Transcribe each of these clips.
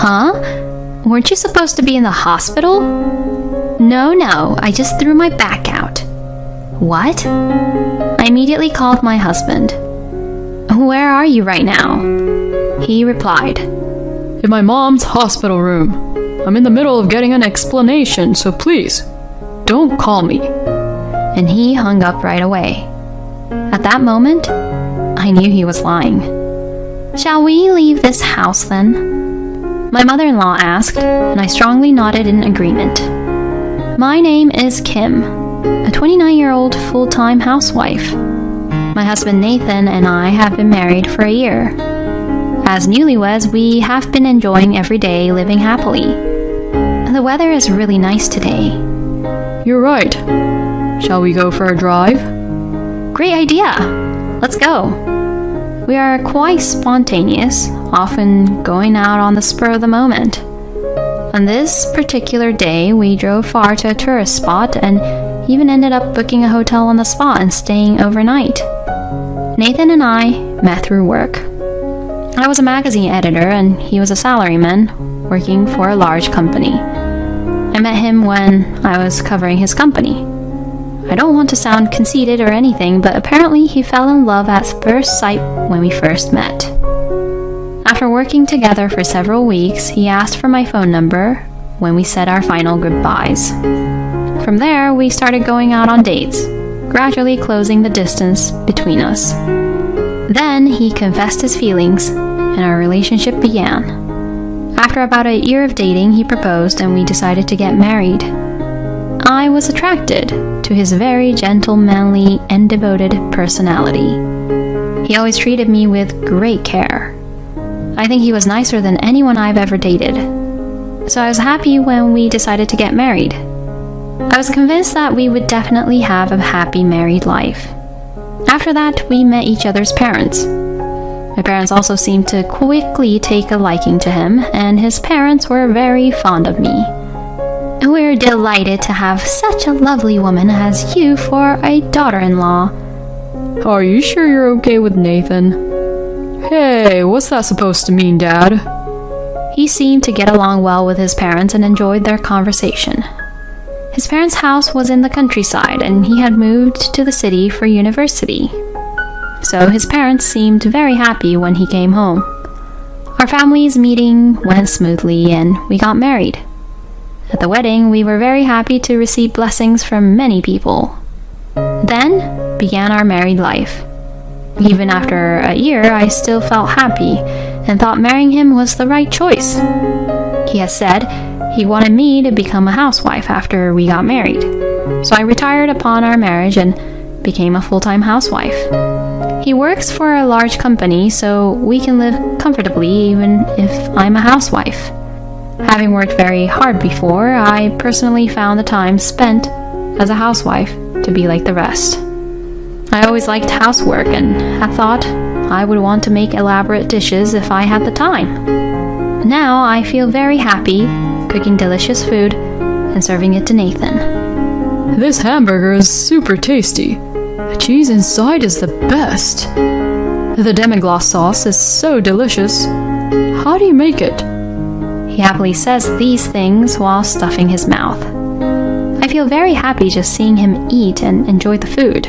Huh? Weren't you supposed to be in the hospital? No, I just threw my back out. What? I immediately called my husband. Where are you right now? He replied, In my mom's hospital room. I'm in the middle of getting an explanation, so please, don't call me. And he hung up right away. At that moment, I knew he was lying. Shall we leave this house then? My mother-in-law asked, and I strongly nodded in agreement. My name is Kim, a 29-year-old full-time housewife. My husband Nathan and I have been married for a year. As newlyweds, we have been enjoying every day living happily. The weather is really nice today. You're right. Shall we go for a drive? Great idea! Let's go! We are quite spontaneous, often going out on the spur of the moment. On this particular day, we drove far to a tourist spot and even ended up booking a hotel on the spot and staying overnight. Nathan and I met through work. I was a magazine editor and he was a salaryman working for a large company. I met him when I was covering his company. I don't want to sound conceited or anything, but apparently he fell in love at first sight when we first met. After working together for several weeks, he asked for my phone number when we said our final goodbyes. From there, we started going out on dates, gradually closing the distance between us. Then he confessed his feelings, and our relationship began. After about a year of dating, he proposed and we decided to get married. I was attracted to his very gentlemanly and devoted personality. He always treated me with great care. I think he was nicer than anyone I've ever dated. So I was happy when we decided to get married. I was convinced that we would definitely have a happy married life. After that, we met each other's parents. My parents also seemed to quickly take a liking to him, and his parents were very fond of me. We're delighted to have such a lovely woman as you for a daughter-in-law. Are you sure you're okay with Nathan? Hey, what's that supposed to mean, Dad? He seemed to get along well with his parents and enjoyed their conversation. His parents' house was in the countryside, and he had moved to the city for university. So his parents seemed very happy when he came home. Our family's meeting went smoothly, and we got married. At the wedding, we were very happy to receive blessings from many people. Then began our married life. Even after a year, I still felt happy and thought marrying him was the right choice. He has said he wanted me to become a housewife after we got married. So I retired upon our marriage and became a full-time housewife. He works for a large company, so we can live comfortably even if I'm a housewife. Having worked very hard before, I personally found the time spent as a housewife to be like the rest. I always liked housework and had thought I would want to make elaborate dishes if I had the time. Now I feel very happy cooking delicious food and serving it to Nathan. This hamburger is super tasty. The cheese inside is the best. The demi-glace sauce is so delicious. How do you make it? He happily says these things while stuffing his mouth. I feel very happy just seeing him eat and enjoy the food.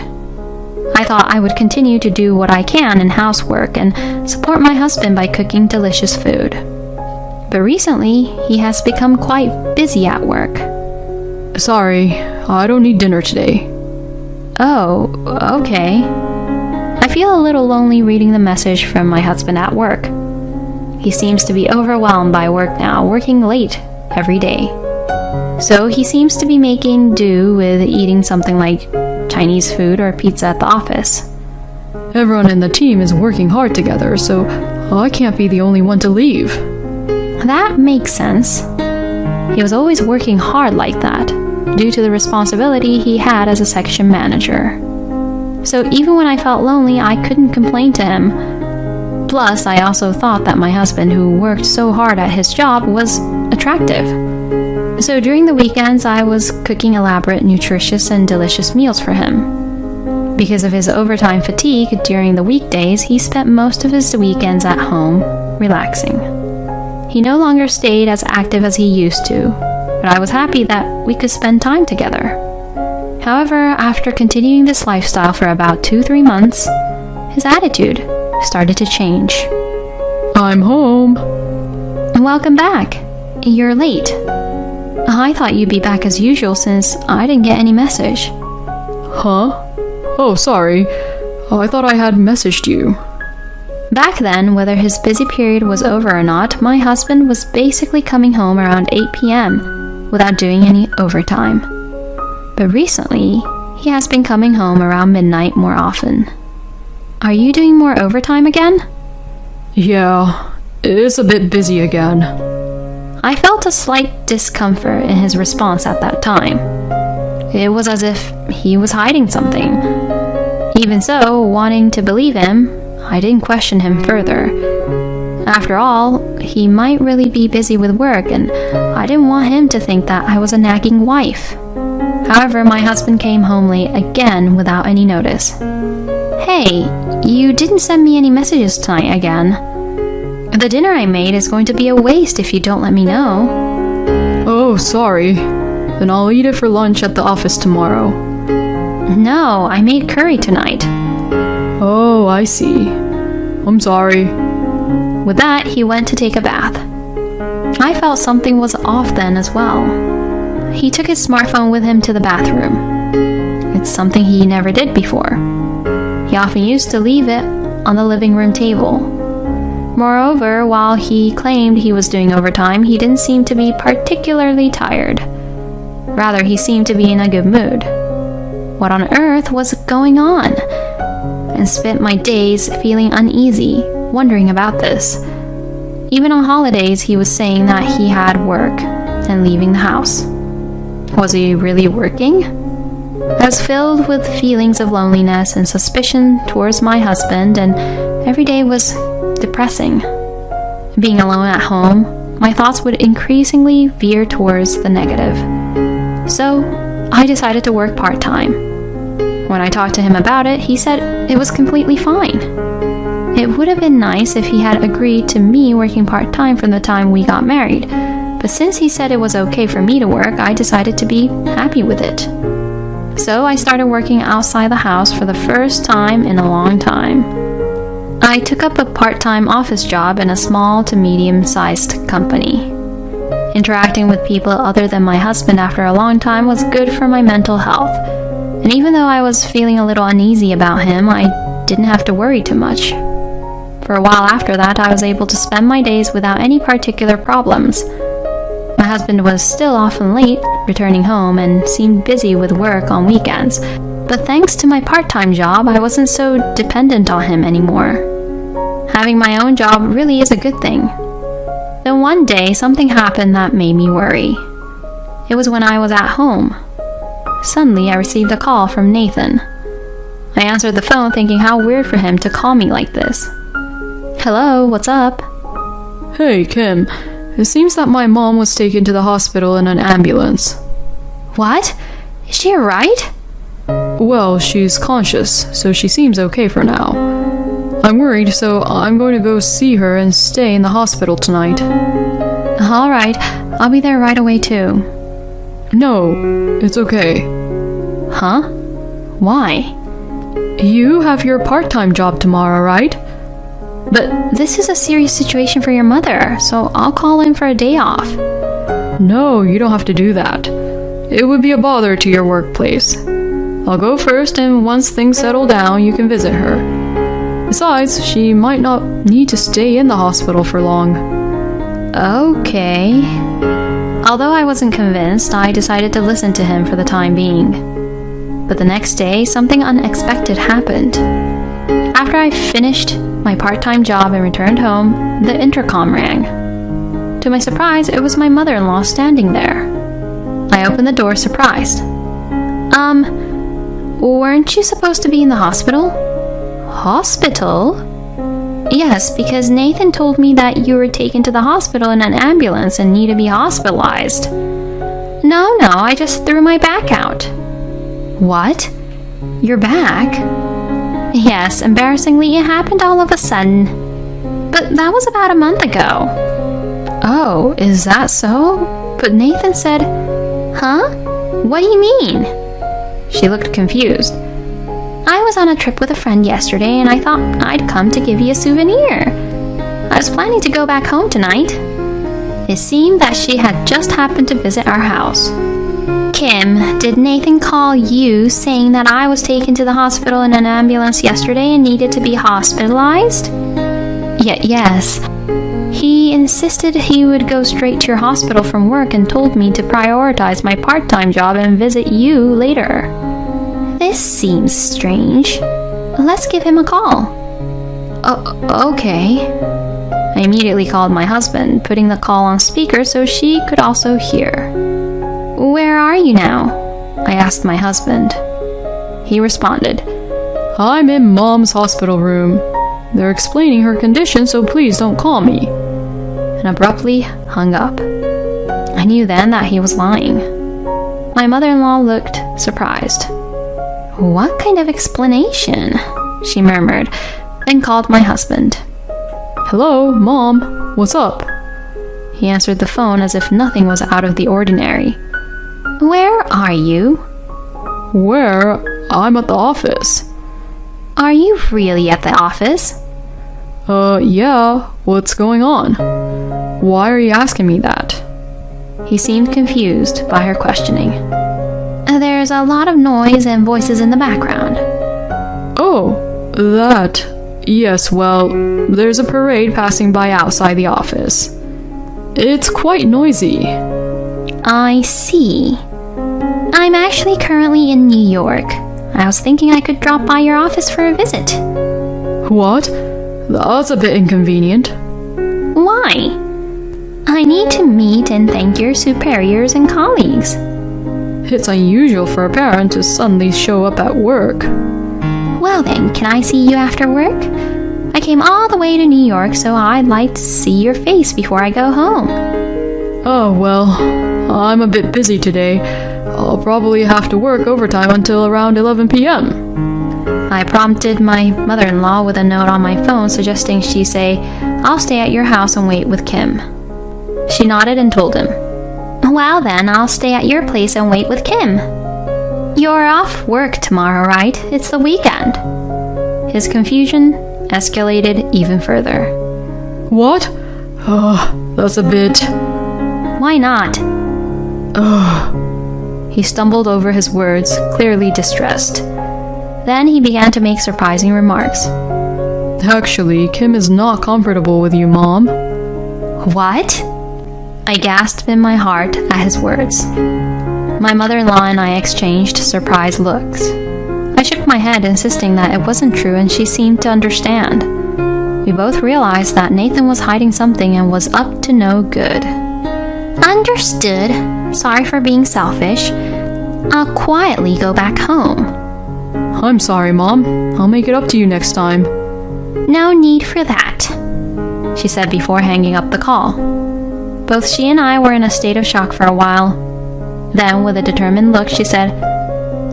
I thought I would continue to do what I can in housework and support my husband by cooking delicious food. But recently, he has become quite busy at work. Sorry, I don't need dinner today. Oh, okay. I feel a little lonely reading the message from my husband at work. He seems to be overwhelmed by work now, working late every day. So he seems to be making do with eating something like Chinese food or pizza at the office. Everyone in the team is working hard together, so I can't be the only one to leave. That makes sense. He was always working hard like that, due to the responsibility he had as a section manager. So even when I felt lonely, I couldn't complain to him. Plus, I also thought that my husband, who worked so hard at his job, was attractive. So during the weekends, I was cooking elaborate, nutritious, and delicious meals for him. Because of his overtime fatigue during the weekdays, he spent most of his weekends at home, relaxing. He no longer stayed as active as he used to, but I was happy that we could spend time together. However, after continuing this lifestyle for about 2-3 months, his attitude started to change. I'm home. Welcome back. You're late. I thought you'd be back as usual since I didn't get any message. Huh? Oh, sorry. I thought I had messaged you. Back then, whether his busy period was over or not, my husband was basically coming home around 8 p.m. without doing any overtime. But recently, he has been coming home around midnight more often. Are you doing more overtime again? Yeah, it's a bit busy again. I felt a slight discomfort in his response at that time. It was as if he was hiding something. Even so, wanting to believe him, I didn't question him further. After all, he might really be busy with work, and I didn't want him to think that I was a nagging wife. However, my husband came home late again without any notice. Hey, you didn't send me any messages tonight again. The dinner I made is going to be a waste if you don't let me know. Oh, sorry. Then I'll eat it for lunch at the office tomorrow. No, I made curry tonight. Oh, I see. I'm sorry. With that, he went to take a bath. I felt something was off then as well. He took his smartphone with him to the bathroom. It's something he never did before. He often used to leave it on the living room table. Moreover, while he claimed he was doing overtime, he didn't seem to be particularly tired. Rather, he seemed to be in a good mood. What on earth was going on? And spent my days feeling uneasy, wondering about this. Even on holidays, he was saying that he had work and leaving the house. Was he really working? I was filled with feelings of loneliness and suspicion towards my husband, and every day was depressing. Being alone at home, my thoughts would increasingly veer towards the negative. So, I decided to work part-time. When I talked to him about it, he said it was completely fine. It would have been nice if he had agreed to me working part-time from the time we got married, but since he said it was okay for me to work, I decided to be happy with it. So I started working outside the house for the first time in a long time. I took up a part-time office job in a small to medium-sized company. Interacting with people other than my husband after a long time was good for my mental health. And even though I was feeling a little uneasy about him, I didn't have to worry too much. For a while after that, I was able to spend my days without any particular problems. My husband was still often late returning home and seemed busy with work on weekends. But thanks to my part-time job, I wasn't so dependent on him anymore. Having my own job really is a good thing. Then one day, something happened that made me worry. It was when I was at home. Suddenly, I received a call from Nathan. I answered the phone thinking how weird for him to call me like this. Hello, what's up? Hey, Kim. It seems that my mom was taken to the hospital in an ambulance. What? Is she alright? Well, she's conscious, so she seems okay for now. I'm worried, so I'm going to go see her and stay in the hospital tonight. Alright, I'll be there right away too. No, it's okay. Huh? Why? You have your part-time job tomorrow, right? But this is a serious situation for your mother, so I'll call in for a day off. No, you don't have to do that. It would be a bother to your workplace. I'll go first, and once things settle down, you can visit her. Besides, she might not need to stay in the hospital for long. Okay. Although I wasn't convinced, I decided to listen to him for the time being. But the next day, something unexpected happened. After I finished my part-time job and returned home, the intercom rang. To my surprise, it was my mother-in-law standing there. I opened the door surprised. Weren't you supposed to be in the hospital? Hospital? Yes, because Nathan told me that you were taken to the hospital in an ambulance and need to be hospitalized. No, I just threw my back out. What? Your back? Yes, embarrassingly, it happened all of a sudden. But that was about a month ago. Oh, is that so? But Nathan said, huh? What do you mean? She looked confused. I was on a trip with a friend yesterday and I thought I'd come to give you a souvenir. I was planning to go back home tonight. It seemed that she had just happened to visit our house. Kim, did Nathan call you saying that I was taken to the hospital in an ambulance yesterday and needed to be hospitalized? Yes. He insisted he would go straight to your hospital from work and told me to prioritize my part-time job and visit you later. This seems strange. Let's give him a call. Okay. I immediately called my husband, putting the call on speaker so she could also hear. Where are you now? I asked my husband. He responded, I'm in Mom's hospital room. They're explaining her condition, so please don't call me. And abruptly hung up. I knew then that he was lying. My mother-in-law looked surprised. What kind of explanation? She murmured, then called my husband. Hello, Mom. What's up? He answered the phone as if nothing was out of the ordinary. Where are you? Where? I'm at the office. Are you really at the office? Yeah. What's going on? Why are you asking me that? He seemed confused by her questioning. There's a lot of noise and voices in the background. Oh, that. Yes, well, there's a parade passing by outside the office. It's quite noisy. I see. I'm actually currently in New York. I was thinking I could drop by your office for a visit. What? That's a bit inconvenient. Why? I need to meet and thank your superiors and colleagues. It's unusual for a parent to suddenly show up at work. Well then, can I see you after work? I came all the way to New York, so I'd like to see your face before I go home. Oh, well, I'm a bit busy today. I'll probably have to work overtime until around 11 p.m. I prompted my mother-in-law with a note on my phone suggesting she say, I'll stay at your house and wait with Kim. She nodded and told him, well then, I'll stay at your place and wait with Kim. You're off work tomorrow, right? It's the weekend. His confusion escalated even further. What? Oh, that's a bit... Why not? Ugh. He stumbled over his words, clearly distressed. Then he began to make surprising remarks. Actually, Kim is not comfortable with you, Mom. What? I gasped in my heart at his words. My mother-in-law and I exchanged surprised looks. I shook my head, insisting that it wasn't true, and she seemed to understand. We both realized that Nathan was hiding something and was up to no good. Understood. Sorry for being selfish. I'll quietly go back home. I'm sorry, Mom. I'll make it up to you next time. No need for that, she said before hanging up the call. Both she and I were in a state of shock for a while. Then, with a determined look, she said,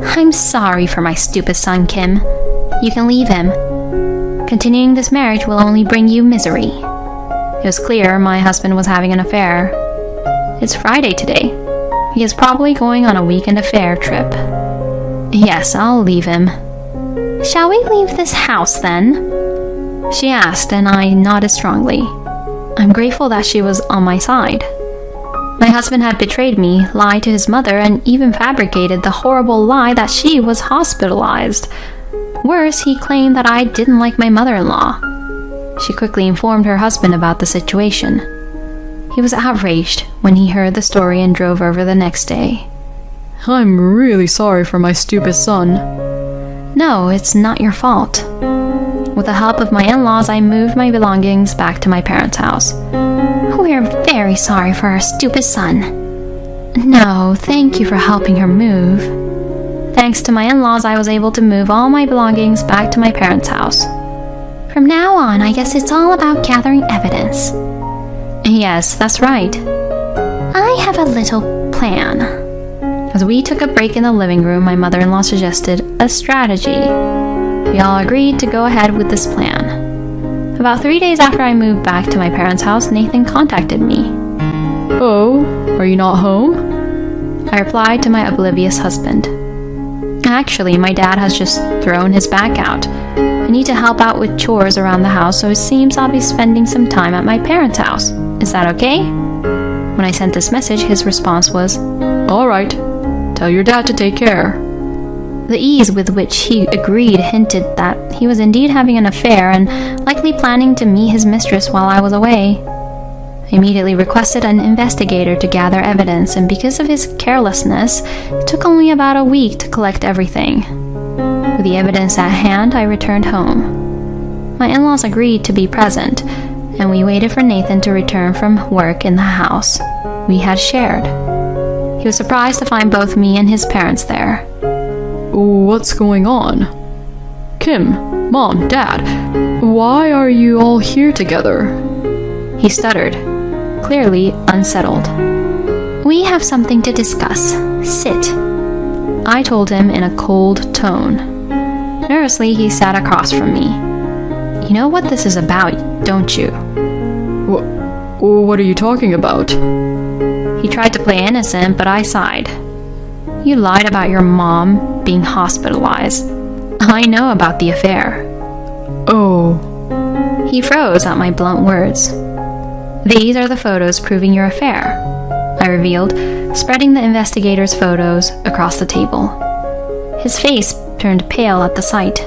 I'm sorry for my stupid son, Kim. You can leave him. Continuing this marriage will only bring you misery. It was clear my husband was having an affair. It's Friday today. He is probably going on a weekend affair trip. Yes, I'll leave him. Shall we leave this house, then? She asked, and I nodded strongly. I'm grateful that she was on my side. My husband had betrayed me, lied to his mother, and even fabricated the horrible lie that she was hospitalized. Worse, he claimed that I didn't like my mother-in-law. She quickly informed her husband about the situation. He was outraged when he heard the story and drove over the next day. I'm really sorry for my stupid son. No, it's not your fault. With the help of my in-laws, I moved my belongings back to my parents' house. We're very sorry for our stupid son. No, thank you for helping her move. Thanks to my in-laws, I was able to move all my belongings back to my parents' house. From now on, I guess it's all about gathering evidence. Yes, that's right. I have a little plan. As we took a break in the living room, my mother-in-law suggested a strategy. We all agreed to go ahead with this plan. About 3 days after I moved back to my parents' house, Nathan contacted me. Oh, are you not home? I replied to my oblivious husband. Actually, my dad has just thrown his back out. I need to help out with chores around the house, so it seems I'll be spending some time at my parents' house. Is that okay? When I sent this message, his response was, All right. Tell your dad to take care. The ease with which he agreed hinted that he was indeed having an affair and likely planning to meet his mistress while I was away. I immediately requested an investigator to gather evidence, and because of his carelessness, it took only about a week to collect everything. With the evidence at hand, I returned home. My in-laws agreed to be present, and we waited for Nathan to return from work in the house we had shared. He was surprised to find both me and his parents there. What's going on? Kim, Mom, Dad, why are you all here together? He stuttered, clearly unsettled. We have something to discuss. Sit. I told him in a cold tone. Nervously, he sat across from me. You know what this is about, don't you? What are you talking about? He tried to play innocent, but I sighed. You lied about your mom being hospitalized. I know about the affair. Oh. He froze at my blunt words. These are the photos proving your affair, I revealed, spreading the investigator's photos across the table. His face turned pale at the sight.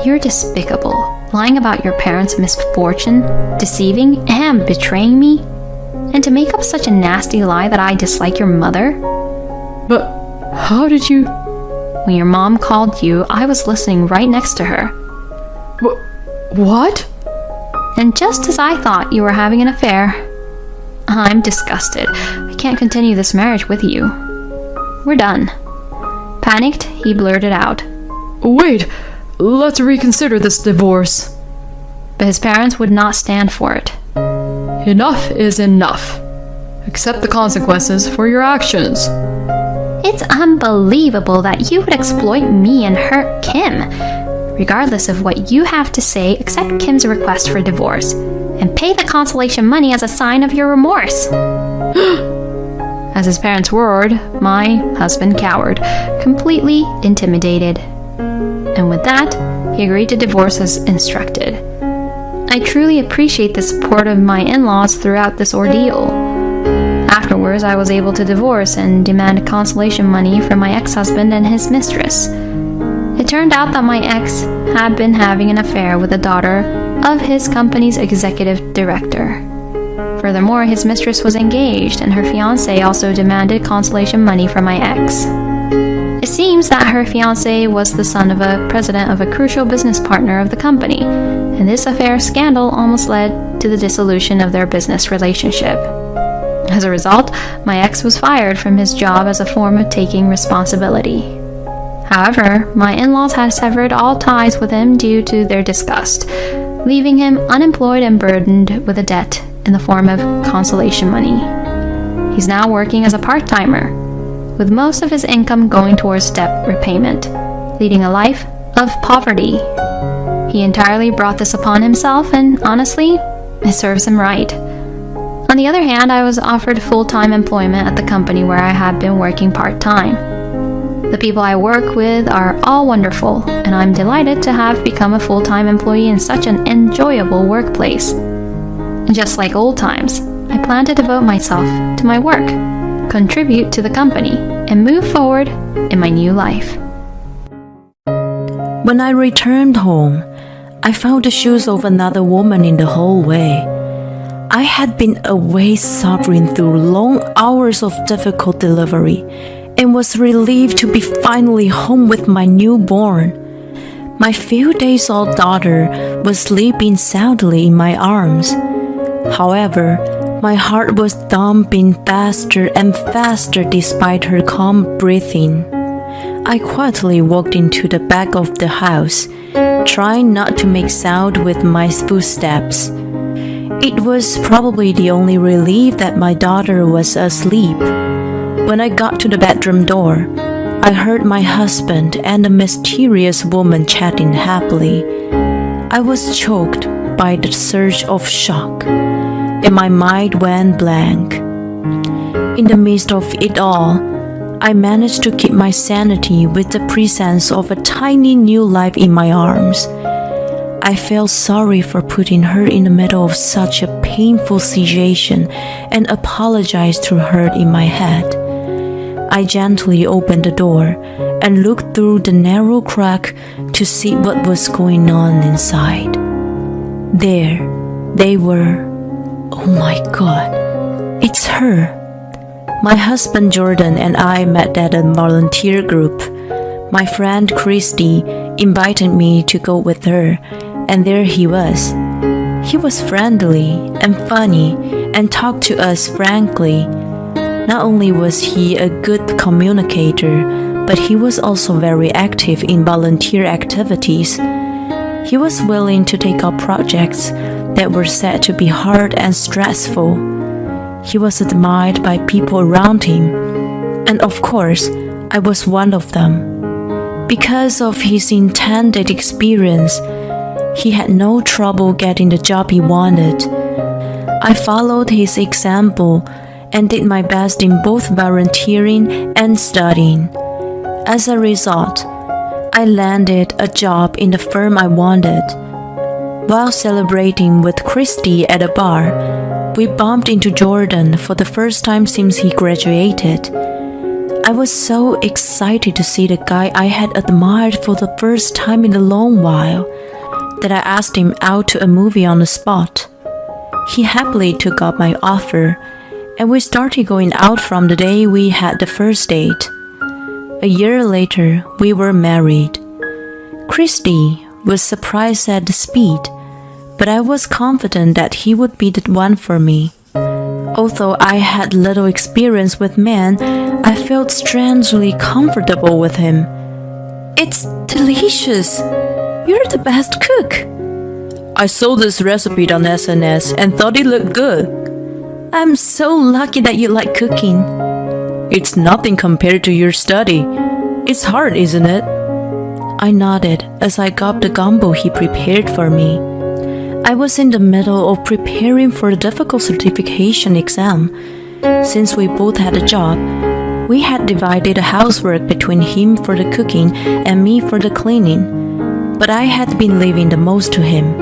You're despicable, lying about your parents' misfortune, deceiving and betraying me, and to make up such a nasty lie that I dislike your mother? But how did you... When your mom called you, I was listening right next to her. What? And just as I thought you were having an affair, I'm disgusted. I can't continue this marriage with you. We're done. Panicked, he blurted out. Wait, let's reconsider this divorce. But his parents would not stand for it. Enough is enough. Accept the consequences for your actions. It's unbelievable that you would exploit me and hurt Kim. Regardless of what you have to say, accept Kim's request for divorce and pay the consolation money as a sign of your remorse. As his parents roared, my husband cowered, completely intimidated. And with that, he agreed to divorce as instructed. I truly appreciate the support of my in-laws throughout this ordeal. Afterwards, I was able to divorce and demand consolation money from my ex-husband and his mistress. It turned out that my ex had been having an affair with the daughter of his company's executive director. Furthermore, his mistress was engaged, and her fiancé also demanded consolation money from my ex. It seems that her fiancé was the son of a president of a crucial business partner of the company, and this affair scandal almost led to the dissolution of their business relationship. As a result, my ex was fired from his job as a form of taking responsibility. However, my in-laws had severed all ties with him due to their disgust, leaving him unemployed and burdened with a debt in the form of consolation money. He's now working as a part-timer, with most of his income going towards debt repayment, leading a life of poverty. He entirely brought this upon himself, and honestly, it serves him right. On the other hand, I was offered full-time employment at the company where I had been working part-time. The people I work with are all wonderful, and I'm delighted to have become a full-time employee in such an enjoyable workplace. Just like old times, I plan to devote myself to my work, contribute to the company, and move forward in my new life. When I returned home, I found the shoes of another woman in the hallway. I had been away suffering through long hours of difficult delivery and was relieved to be finally home with my newborn. My few days old daughter was sleeping soundly in my arms. However, my heart was thumping faster and faster despite her calm breathing. I quietly walked into the back of the house, trying not to make sound with my footsteps. It was probably the only relief that my daughter was asleep. When I got to the bedroom door, I heard my husband and a mysterious woman chatting happily. I was choked by the surge of shock, and my mind went blank. in the midst of it all, I managed to keep my sanity with the presence of a tiny new life in my arms. I felt sorry for putting her in the middle of such a painful situation and apologized to her in my head. I gently opened the door and looked through the narrow crack to see what was going on inside. There they were. Oh my God, it's her. My husband Jordan and I met at a volunteer group. My friend Christy invited me to go with her, and there he was. He was friendly and funny and talked to us frankly. Not only was he a good communicator, but he was also very active in volunteer activities. He was willing to take up projects that were said to be hard and stressful. He was admired by people around him, and of course, I was one of them. Because of his intended experience, he had no trouble getting the job he wanted. I followed his example and did my best in both volunteering and studying. As a result, I landed a job in the firm I wanted. While celebrating with Christy at a bar, we bumped into Jordan for the first time since he graduated. I was so excited to see the guy I had admired for the first time in a long while that I asked him out to a movie on the spot. He happily took up my offer, and we started going out from the day we had the first date. A year later, we were married. Christy was surprised at the speed, but I was confident that he would be the one for me. Although I had little experience with men, I felt strangely comfortable with him. It's delicious. You're the best cook. I saw this recipe on SNS and thought it looked good. I'm so lucky that you like cooking. It's nothing compared to your study. It's hard, isn't it? I nodded as I gobbled the gumbo he prepared for me. I was in the middle of preparing for the difficult certification exam. Since we both had a job, we had divided the housework between him for the cooking and me for the cleaning, but I had been leaving the most to him.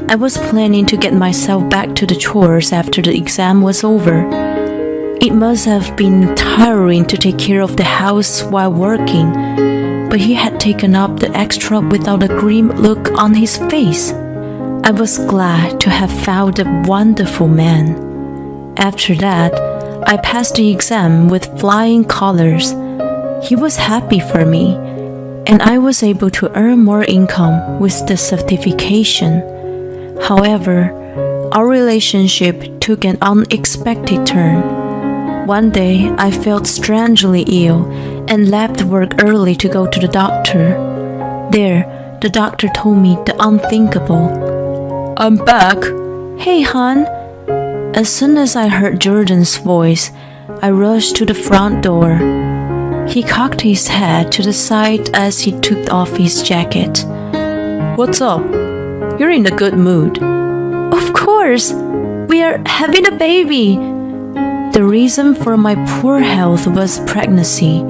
I was planning to get myself back to the chores after the exam was over. It must have been tiring to take care of the house while working, but he had taken up the extra without a grim look on his face. I was glad to have found a wonderful man. After that, I passed the exam with flying colors. He was happy for me, and I was able to earn more income with the certification. However, our relationship took an unexpected turn. One day, I felt strangely ill and left work early to go to the doctor. There, the doctor told me the unthinkable. I'm back. Hey, hon. As soon as I heard Jordan's voice, I rushed to the front door. He cocked his head to the side as he took off his jacket. What's up? You're in a good mood. Of course. We are having a baby. The reason for my poor health was pregnancy.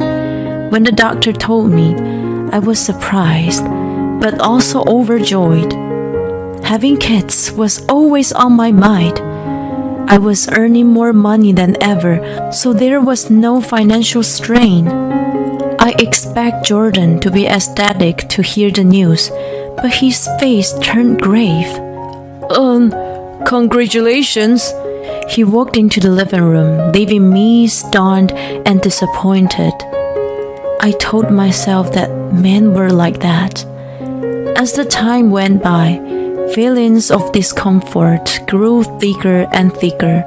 When the doctor told me, I was surprised, but also overjoyed. Having kids was always on my mind. I was earning more money than ever, so there was no financial strain. I expect Jordan to be ecstatic to hear the news, but his face turned grave. Congratulations. He walked into the living room, leaving me stunned and disappointed. I told myself that men were like that. As the time went by, feelings of discomfort grew thicker and thicker.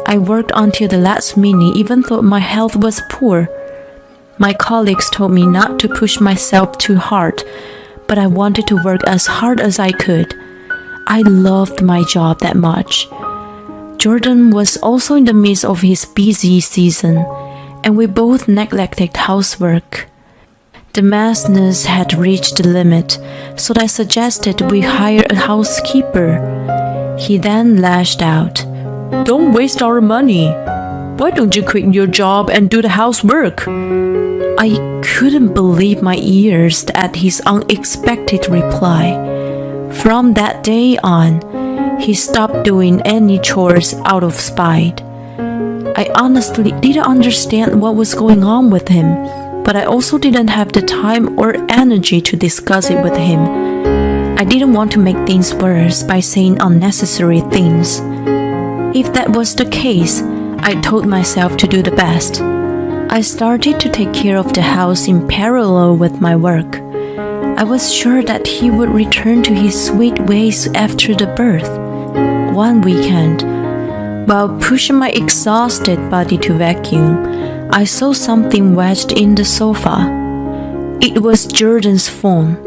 I worked until the last minute even though my health was poor. My colleagues told me not to push myself too hard, but I wanted to work as hard as I could. I loved my job that much. Jordan was also in the midst of his busy season, and we both neglected housework. The madness had reached the limit, so I suggested we hire a housekeeper. He then lashed out. Don't waste our money. Why don't you quit your job and do the housework? I couldn't believe my ears at his unexpected reply. From that day on, he stopped doing any chores out of spite. I honestly didn't understand what was going on with him, but I also didn't have the time or energy to discuss it with him. I didn't want to make things worse by saying unnecessary things. If that was the case, I told myself to do the best. I started to take care of the house in parallel with my work. I was sure that he would return to his sweet ways after the birth. One weekend, while pushing my exhausted body to vacuum, I saw something wedged in the sofa. It was Jordan's phone.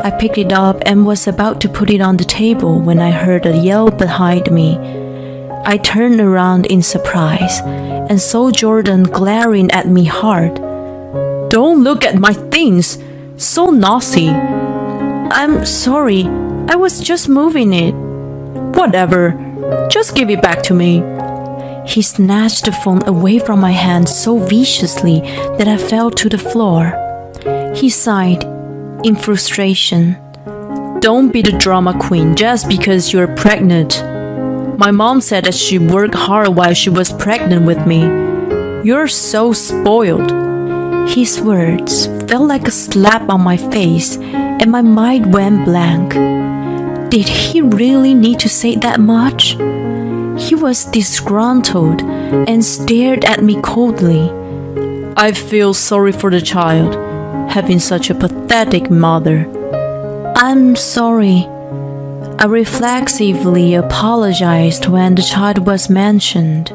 I picked it up and was about to put it on the table when I heard a yell behind me. I turned around in surprise and saw Jordan glaring at me hard. "Don't look at my things! So naughty!" "I'm sorry, I was just moving it." "Whatever, just give it back to me." He snatched the phone away from my hand so viciously that I fell to the floor. He sighed in frustration. "Don't be the drama queen just because you're pregnant. My mom said that she worked hard while she was pregnant with me. You're so spoiled." His words felt like a slap on my face, and my mind went blank. Did he really need to say that much? He was disgruntled and stared at me coldly. "I feel sorry for the child, having such a pathetic mother." "I'm sorry." I reflexively apologized when the child was mentioned.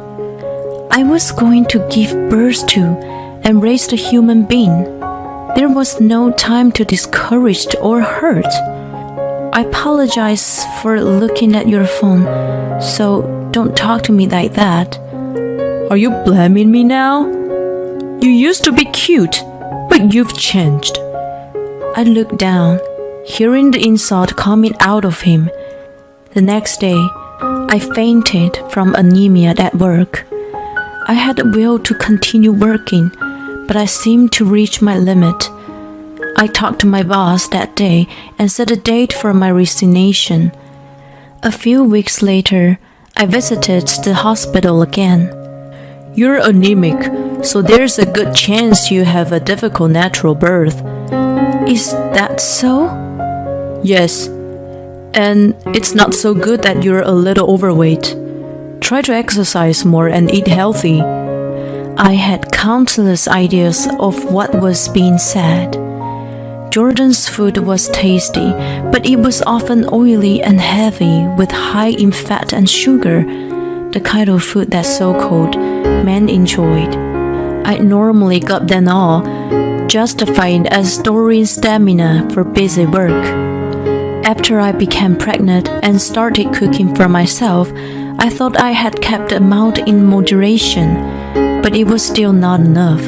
I was going to give birth to and raise a human being. There was no time to discourage or hurt. "I apologize for looking at your phone, so don't talk to me like that." "Are you blaming me now? You used to be cute, but you've changed." I looked down, hearing the insult coming out of him. The next day, I fainted from anemia at work. I had the will to continue working, but I seemed to reach my limit. I talked to my boss that day and set a date for my resignation. A few weeks later, I visited the hospital again. "You're anemic, so there's a good chance you have a difficult natural birth." "Is that so?" "Yes, and it's not so good that you're a little overweight. Try to exercise more and eat healthy." I had countless ideas of what was being said. Jordan's food was tasty, but it was often oily and heavy with high in fat and sugar, the kind of food that so-called men enjoyed. I normally got them all, justifying as storing stamina for busy work. After I became pregnant and started cooking for myself, I thought I had kept the amount in moderation, but it was still not enough.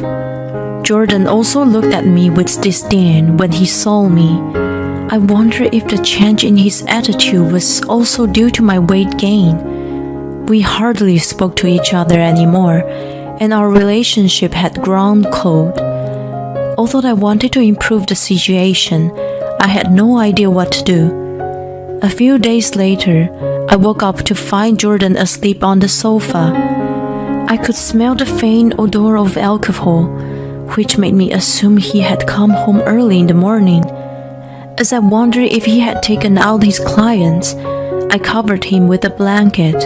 Jordan also looked at me with disdain when he saw me. I wonder if the change in his attitude was also due to my weight gain. We hardly spoke to each other anymore, and our relationship had grown cold. Although I wanted to improve the situation, I had no idea what to do. A few days later, I woke up to find Jordan asleep on the sofa. I could smell the faint odor of alcohol, which made me assume he had come home early in the morning. As I wondered if he had taken out his clients, I covered him with a blanket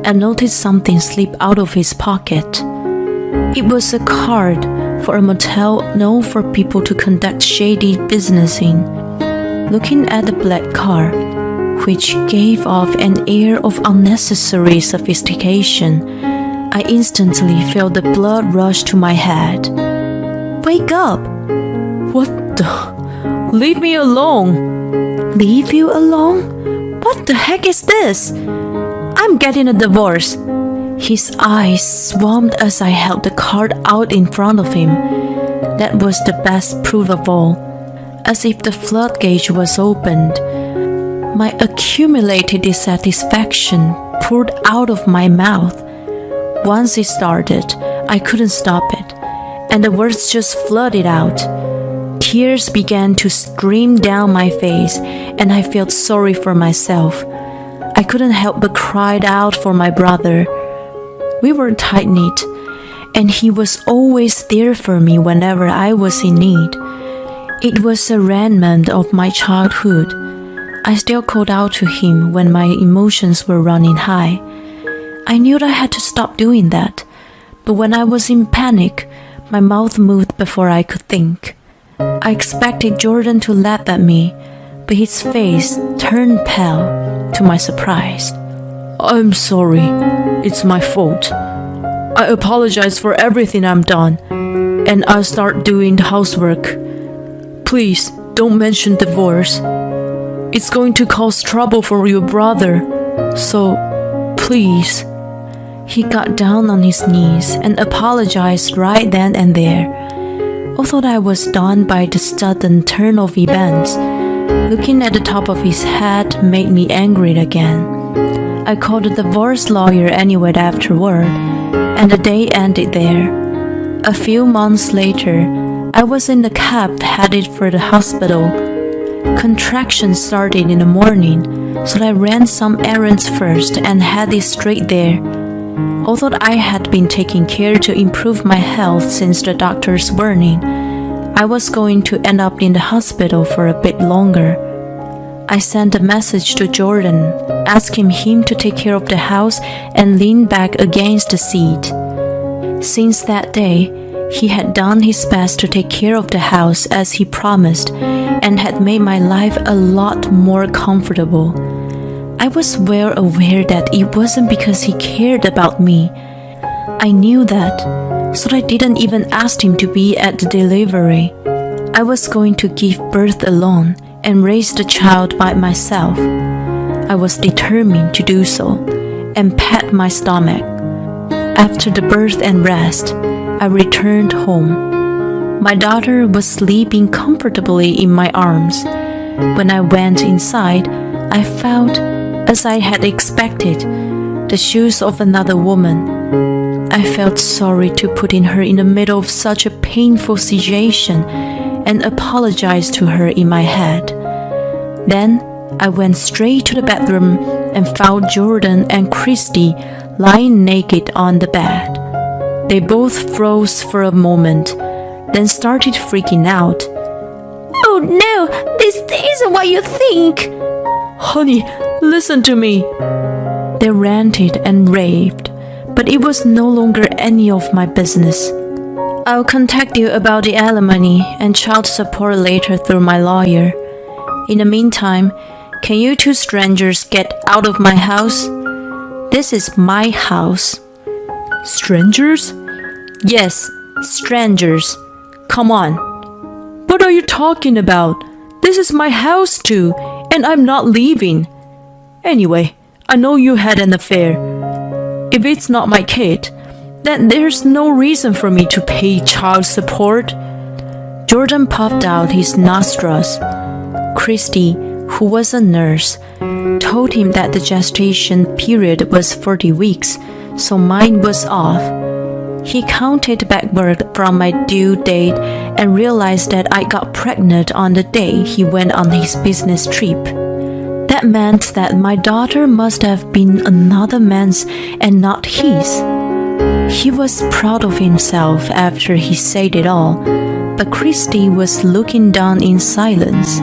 and noticed something slip out of his pocket. It was a card for a motel known for people to conduct shady business in. Looking at the black car, which gave off an air of unnecessary sophistication, I instantly felt the blood rush to my head. "Wake up!" "What the? Leave me alone!" "Leave you alone? What the heck is this? I'm getting a divorce." His eyes swarmed as I held the card out in front of him. That was the best proof of all. As if the floodgate was opened, my accumulated dissatisfaction poured out of my mouth. Once it started, I couldn't stop it, and the words just flooded out. Tears began to stream down my face, and I felt sorry for myself. I couldn't help but cry out for my brother. We were tight-knit, and he was always there for me whenever I was in need. It was a remnant of my childhood. I still called out to him when my emotions were running high. I knew I had to stop doing that, but when I was in panic, my mouth moved before I could think. I expected Jordan to laugh at me, but his face turned pale to my surprise. I'm sorry. It's my fault. I apologize for everything I've done, and I'll start doing the housework. Please, don't mention divorce. It's going to cause trouble for your brother, so please. He got down on his knees and apologized right then and there. Although I was stunned by the sudden turn of events, looking at the top of his head made me angry again. I called a divorce lawyer anyway afterward, and the day ended there. A few months later, I was in the cab headed for the hospital. Contractions started in the morning, so I ran some errands first and headed straight there. Although I had been taking care to improve my health since the doctor's warning, I was going to end up in the hospital for a bit longer. I sent a message to Jordan, asking him to take care of the house and lean back against the seat. Since that day, he had done his best to take care of the house as he promised and had made my life a lot more comfortable. I was well aware that it wasn't because he cared about me. I knew that, so I didn't even ask him to be at the delivery. I was going to give birth alone and raise the child by myself. I was determined to do so and pat my stomach. After the birth and rest, I returned home. My daughter was sleeping comfortably in my arms. When I went inside, I found, as I had expected, the shoes of another woman. I felt sorry to put in her in the middle of such a painful situation and apologized to her in my head. Then I went straight to the bedroom and found Jordan and Christy lying naked on the bed. They both froze for a moment, then started freaking out. "Oh no, this isn't what you think!" Honey, listen to me. They ranted and raved, but it was no longer any of my business. I'll contact you about the alimony and child support later through my lawyer. In the meantime, can you two strangers get out of my house? This is my house. Strangers? Yes, strangers. Come on. What are you talking about? This is my house too, and I'm not leaving. Anyway, I know you had an affair. If it's not my kid, then there's no reason for me to pay child support. Jordan puffed out his nostrils. Christy, who was a nurse, told him that the gestation period was 40 weeks, so mine was off. He counted backward from my due date and realized that I got pregnant on the day he went on his business trip. That meant that my daughter must have been another man's and not his. He was proud of himself after he said it all, but Christy was looking down in silence.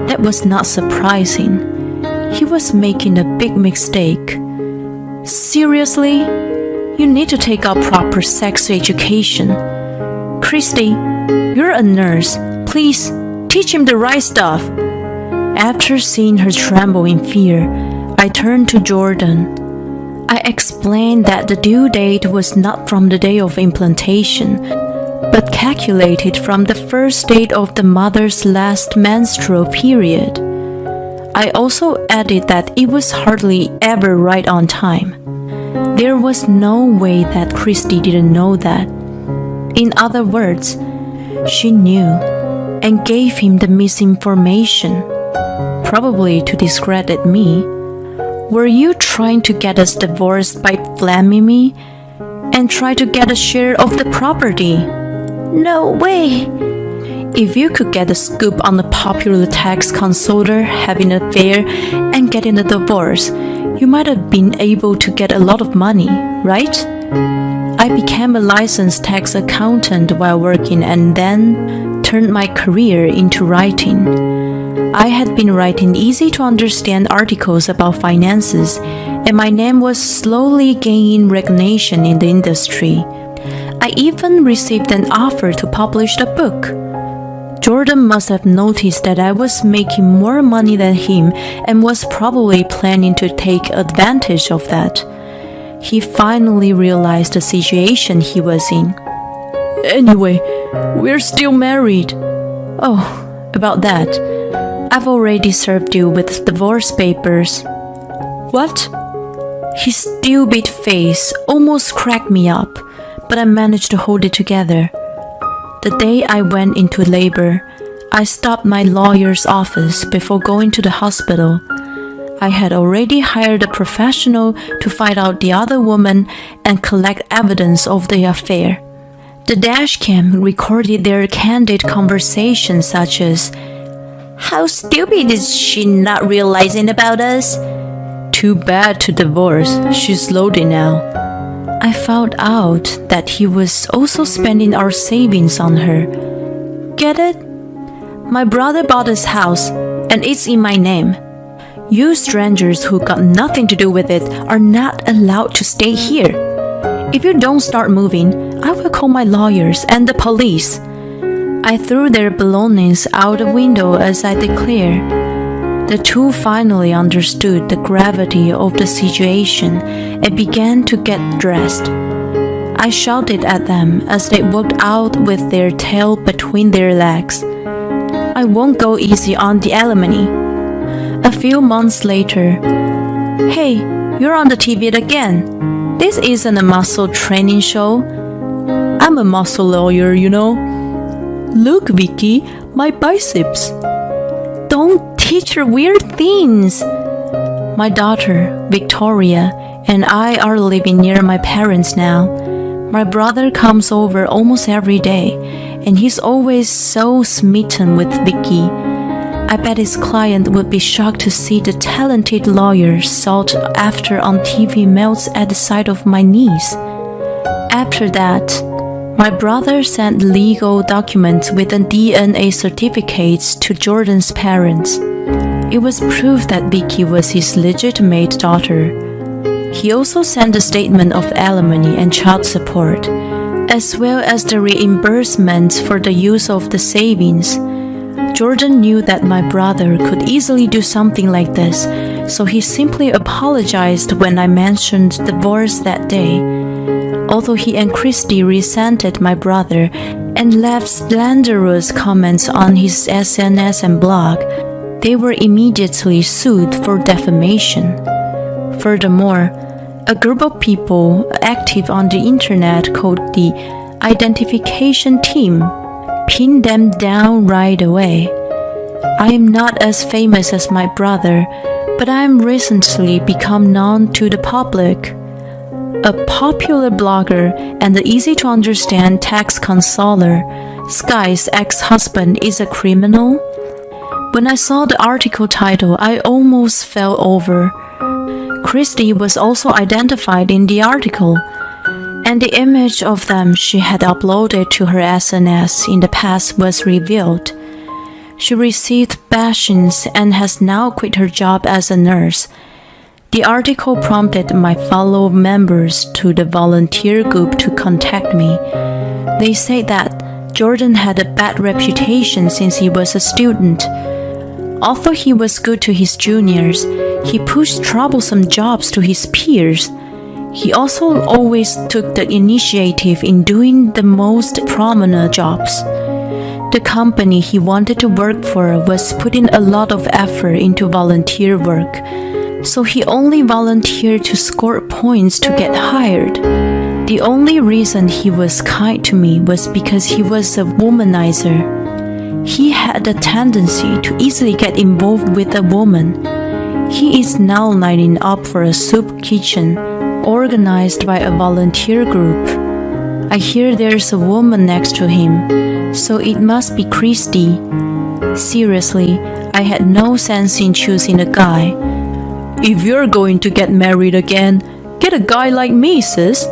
That was not surprising. He was making a big mistake. Seriously? You need to take up proper sex education. Christy, you're a nurse. Please, teach him the right stuff. After seeing her tremble in fear, I turned to Jordan. I explained that the due date was not from the day of implantation, but calculated from the first date of the mother's last menstrual period. I also added that it was hardly ever right on time. There was no way that Christy didn't know that. In other words, she knew and gave him the misinformation, probably to discredit me. Were you trying to get us divorced by blaming me? and try to get a share of the property. No way. If you could get a scoop on the popular tax consultant having an affair and getting a divorce, you might have been able to get a lot of money, right? I became a licensed tax accountant while working and then turned my career into writing. I had been writing easy-to-understand articles about finances, and my name was slowly gaining recognition in the industry. I even received an offer to publish the book. Jordan must have noticed that I was making more money than him and was probably planning to take advantage of that. He finally realized the situation he was in. Anyway, we're still married. Oh, about that. I've already served you with divorce papers. What? His stupid face almost cracked me up, but I managed to hold it together. The day I went into labor, I stopped my lawyer's office before going to the hospital. I had already hired a professional to find out the other woman and collect evidence of the affair. The dashcam recorded their candid conversations such as, How stupid is she not realizing about us? Too bad to divorce, she's loaded now. I found out that he was also spending our savings on her. Get it? My brother bought his house, and it's in my name. You strangers who got nothing to do with it are not allowed to stay here. If you don't start moving, I will call my lawyers and the police. I threw their belongings out the window as I declared. The two finally understood the gravity of the situation and began to get dressed. I shouted at them as they walked out with their tail between their legs. I won't go easy on the alimony. A few months later, Hey, you're on the TV again. This isn't a muscle training show. I'm a muscle lawyer, you know. Look, Vicky, my biceps. Don't teach her weird things. My daughter, Victoria, and I are living near my parents now. My brother comes over almost every day, and he's always so smitten with Vicky. I bet his client would be shocked to see the talented lawyer sought after on TV melts at the sight of my niece. After that, my brother sent legal documents with a DNA certificates to Jordan's parents. It was proof that Vicky was his legitimate daughter. He also sent a statement of alimony and child support, as well as the reimbursement for the use of the savings. Jordan knew that my brother could easily do something like this, so he simply apologized when I mentioned divorce that day. Although he and Christy resented my brother and left slanderous comments on his SNS and blog, they were immediately sued for defamation. Furthermore, a group of people active on the internet called the Identification Team pinned them down right away. I am not as famous as my brother, but I am recently become known to the public. A popular blogger and the easy-to-understand tax consular, Sky's ex-husband is a criminal. When I saw the article title, I almost fell over. Christy was also identified in the article, and the image of them she had uploaded to her SNS in the past was revealed. She received bashings and has now quit her job as a nurse. The article prompted my fellow members to the volunteer group to contact me. They said that Jordan had a bad reputation since he was a student. Although he was good to his juniors, he pushed troublesome jobs to his peers. He also always took the initiative in doing the most prominent jobs. The company he wanted to work for was putting a lot of effort into volunteer work, so he only volunteered to score points to get hired. The only reason he was kind to me was because he was a womanizer. He had a tendency to easily get involved with a woman. He is now lining up for a soup kitchen, organized by a volunteer group. I hear there's a woman next to him, so it must be Christy. Seriously, I had no sense in choosing a guy. If you're going to get married again, get a guy like me, sis,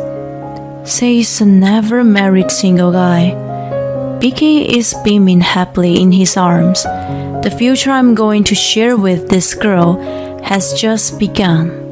says a never married single guy. BK is beaming happily in his arms. The future I'm going to share with this girl has just begun.